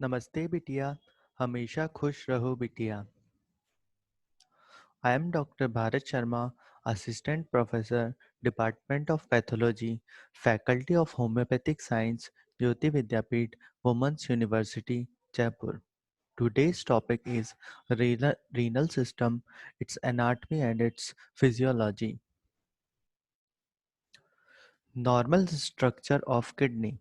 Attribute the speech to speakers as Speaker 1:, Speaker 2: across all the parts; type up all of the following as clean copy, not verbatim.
Speaker 1: नमस्ते बिटिया, हमेशा खुश रहो बिटिया। I am Dr. Bharat Sharma, Assistant Professor, Department of Pathology, Faculty of Homeopathic Science, Jyoti Vidyapeeth, Women's University, Jaipur. Today's topic is renal system, its anatomy and its physiology. Normal structure of kidney.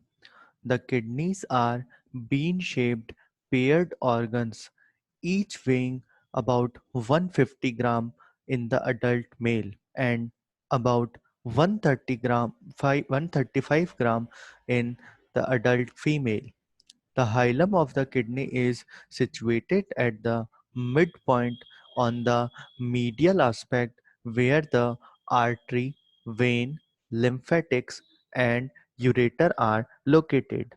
Speaker 1: The kidneys are bean-shaped paired organs, each weighing about 150 gram in the adult male and about 135 gram in the adult female. The hilum of the kidney is situated at the midpoint on the medial aspect where the artery, vein, lymphatics, and ureter are located.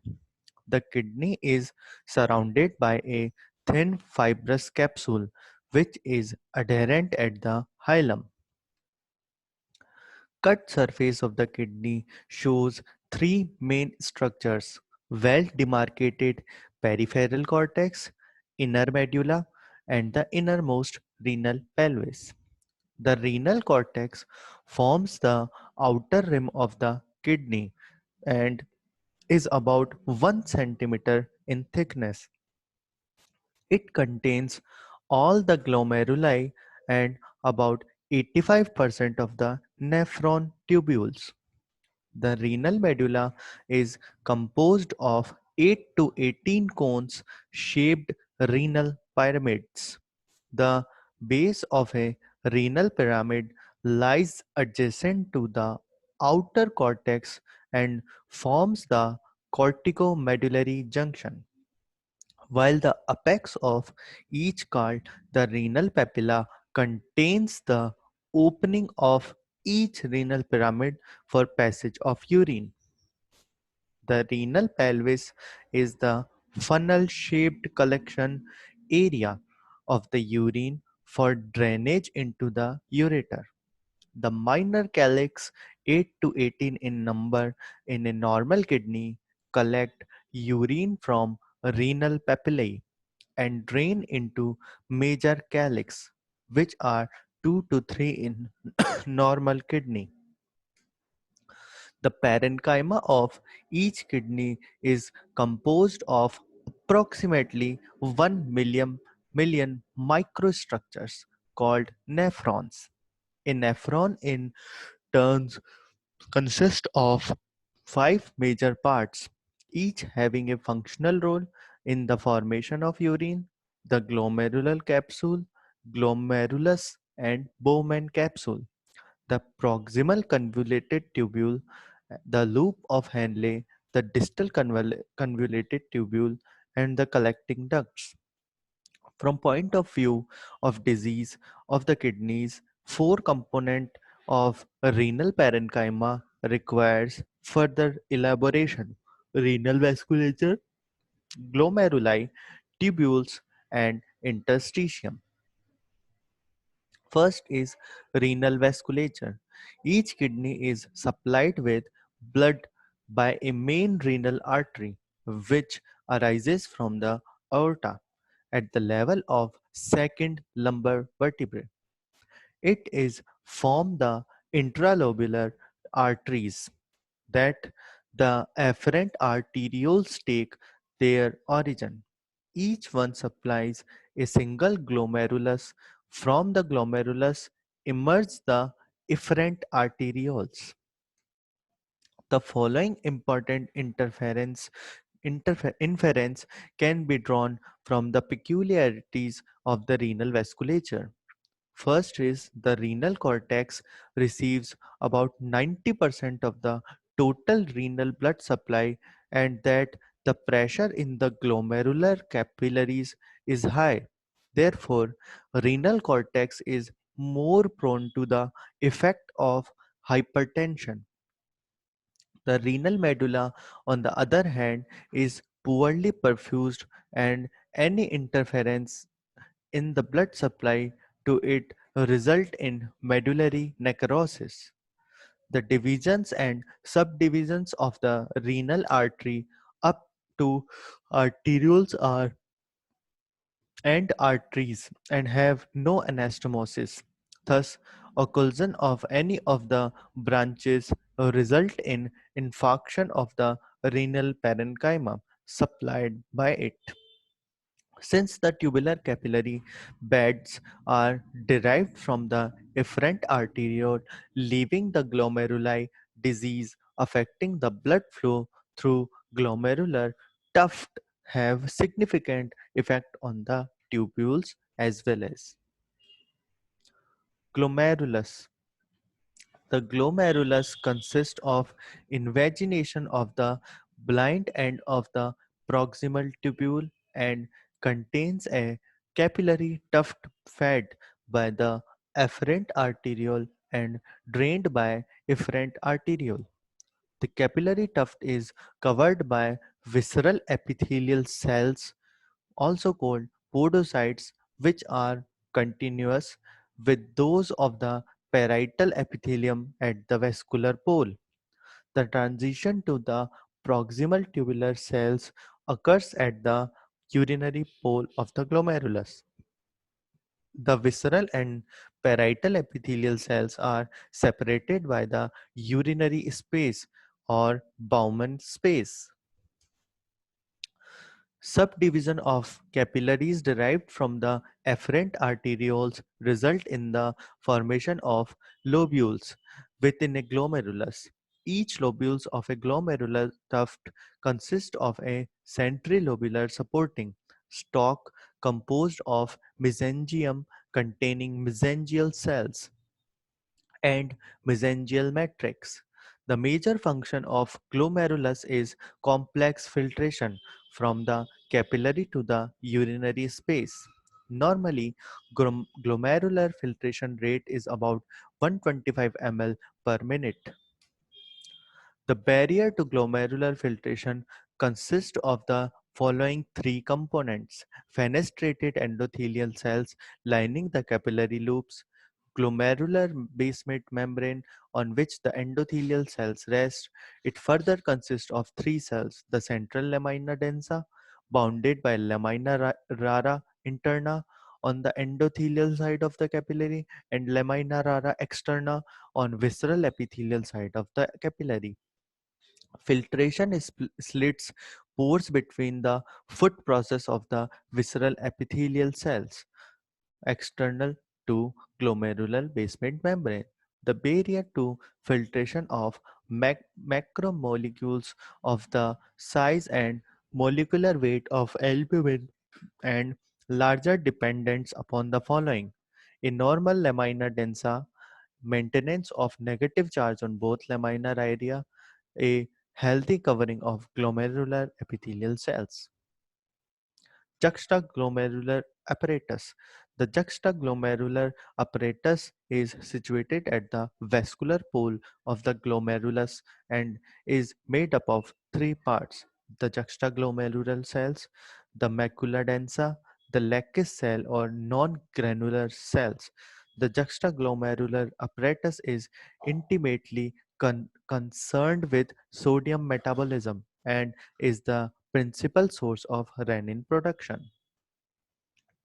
Speaker 1: The kidney is surrounded by a thin fibrous capsule which is adherent at the hilum. Cut surface of the kidney shows three main structures: well demarcated peripheral cortex, inner medulla, and the innermost renal pelvis. The renal cortex forms the outer rim of the kidney and is about 1 centimeter in thickness. It contains all the glomeruli and about 85% of the nephron tubules. The renal medulla is composed of 8 to 18 cones shaped renal pyramids. The base of a renal pyramid lies adjacent to the outer cortex and forms the corticomedullary junction, while the apex of each called the renal papilla contains the opening of each renal pyramid for passage of urine. The renal pelvis is the funnel-shaped collection area of the urine for drainage into the ureter. The minor calyx, 8 to 18 in number in a normal kidney, collect urine from renal papillae and drain into major calyx, which are 2 to 3 in normal kidney. The parenchyma of each kidney is composed of approximately 1 million microstructures called nephrons. A nephron in turns consists of 5 major parts, each having a functional role in the formation of urine: the glomerular capsule, glomerulus, and Bowman capsule, the proximal convoluted tubule, the loop of Henle, the distal convoluted tubule, and the collecting ducts. From point of view of disease of the kidneys, four component of renal parenchyma requires further elaboration: renal vasculature, glomeruli, tubules, and interstitium. First is renal vasculature. Each kidney is supplied with blood by a main renal artery, which arises from the aorta at the level of second lumbar vertebrae. It is from the intralobular arteries that the afferent arterioles take their origin. Each one supplies a single glomerulus. From the glomerulus emerge the efferent arterioles. The following important inference can be drawn from the peculiarities of the renal vasculature. First is the renal cortex receives about 90% of the total renal blood supply, and that the pressure in the glomerular capillaries is high. Therefore, renal cortex is more prone to the effect of hypertension. The renal medulla, on the other hand, is poorly perfused, and any interference in the blood supply to it result in medullary necrosis. The divisions and subdivisions of the renal artery up to arterioles are and arteries and have no anastomosis. Thus, occlusion of any of the branches result in infarction of the renal parenchyma supplied by it. Since the tubular capillary beds are derived from the efferent arteriole, leaving the glomeruli disease affecting the blood flow through glomerular tuft have significant effect on the tubules as well as glomerulus. The glomerulus consists of invagination of the blind end of the proximal tubule and contains a capillary tuft fed by the afferent arteriole and drained by efferent arteriole. The capillary tuft is covered by visceral epithelial cells, also called podocytes, which are continuous with those of the parietal epithelium at the vascular pole. The transition to the proximal tubular cells occurs at the urinary pole of the glomerulus. The visceral and parietal epithelial cells are separated by the urinary space or Bowman space. Subdivision of capillaries derived from the afferent arterioles result in the formation of lobules within a glomerulus. Each lobules of a glomerular tuft consist of a centrilobular supporting stalk composed of mesengium containing mesangial cells and mesangial matrix. The major function of glomerulus is complex filtration from the capillary to the urinary space. Normally, glomerular filtration rate is about 125 ml per minute. The barrier to glomerular filtration consists of the following three components: fenestrated endothelial cells lining the capillary loops, glomerular basement membrane on which the endothelial cells rest. It further consists of three cells: the central lamina densa, bounded by lamina rara interna on the endothelial side of the capillary, and lamina rara externa on visceral epithelial side of the capillary. Filtration is slits pores between the foot process of the visceral epithelial cells external to glomerular basement membrane. The barrier to filtration of macromolecules of the size and molecular weight of albumin and larger dependence upon the following. In normal lamina densa, maintenance of negative charge on both lamina area, a healthy covering of glomerular epithelial cells. Juxtaglomerular apparatus. The juxtaglomerular apparatus is situated at the vascular pole of the glomerulus and is made up of three parts: the juxtaglomerular cells, the macula densa, the Lacus cell or non-granular cells. The juxtaglomerular apparatus is intimately concerned with sodium metabolism and is the principal source of renin production.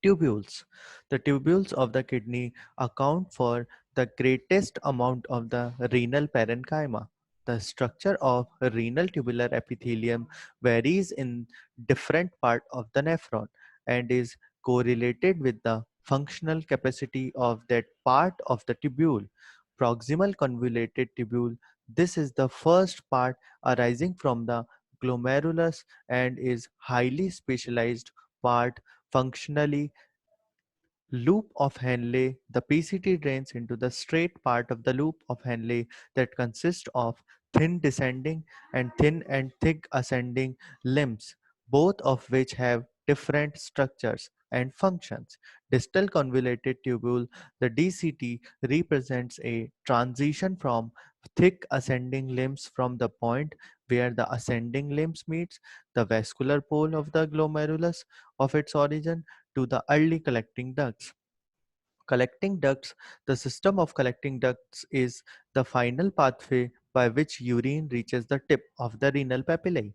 Speaker 1: Tubules. The tubules of the kidney account for the greatest amount of the renal parenchyma. The structure of renal tubular epithelium varies in different part of the nephron and is correlated with the functional capacity of that part of the tubule. Proximal convoluted tubule. This is the first part arising from the glomerulus and is highly specialized part functionally loop of Henle. The PCT drains into the straight part of the loop of Henle that consists of thin descending and thin and thick ascending limbs, both of which have different structures and functions. Distal convoluted tubule, the DCT, represents a transition from thick ascending limbs from the point where the ascending limbs meets the vascular pole of the glomerulus of its origin to the early collecting ducts. Collecting ducts. The system of collecting ducts is the final pathway by which urine reaches the tip of the renal papillae.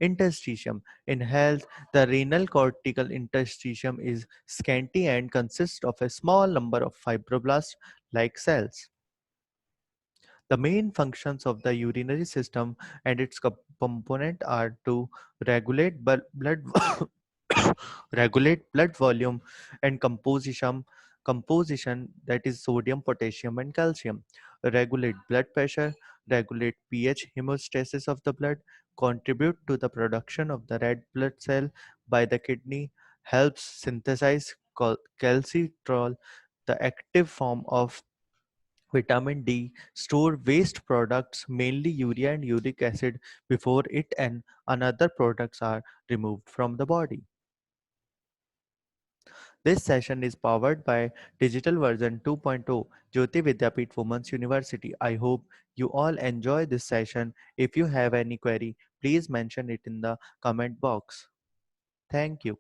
Speaker 1: Interstitium. In health, the renal cortical interstitium is scanty and consists of a small number of fibroblasts like cells. The main functions of the urinary system and its component are to regulate blood regulate blood volume and composition, that is sodium, potassium and calcium, regulate blood pressure, regulate pH, hemostasis of the blood, contribute to the production of the red blood cell by the kidney, helps synthesize calcitrol, the active form of vitamin D, store waste products, mainly urea and uric acid, before it and another products are removed from the body. This session is powered by Digital Version 2.0 Jyoti Vidyapeeth Women's University. I hope you all enjoy this session. If you have any query, please mention it in the comment box. Thank you.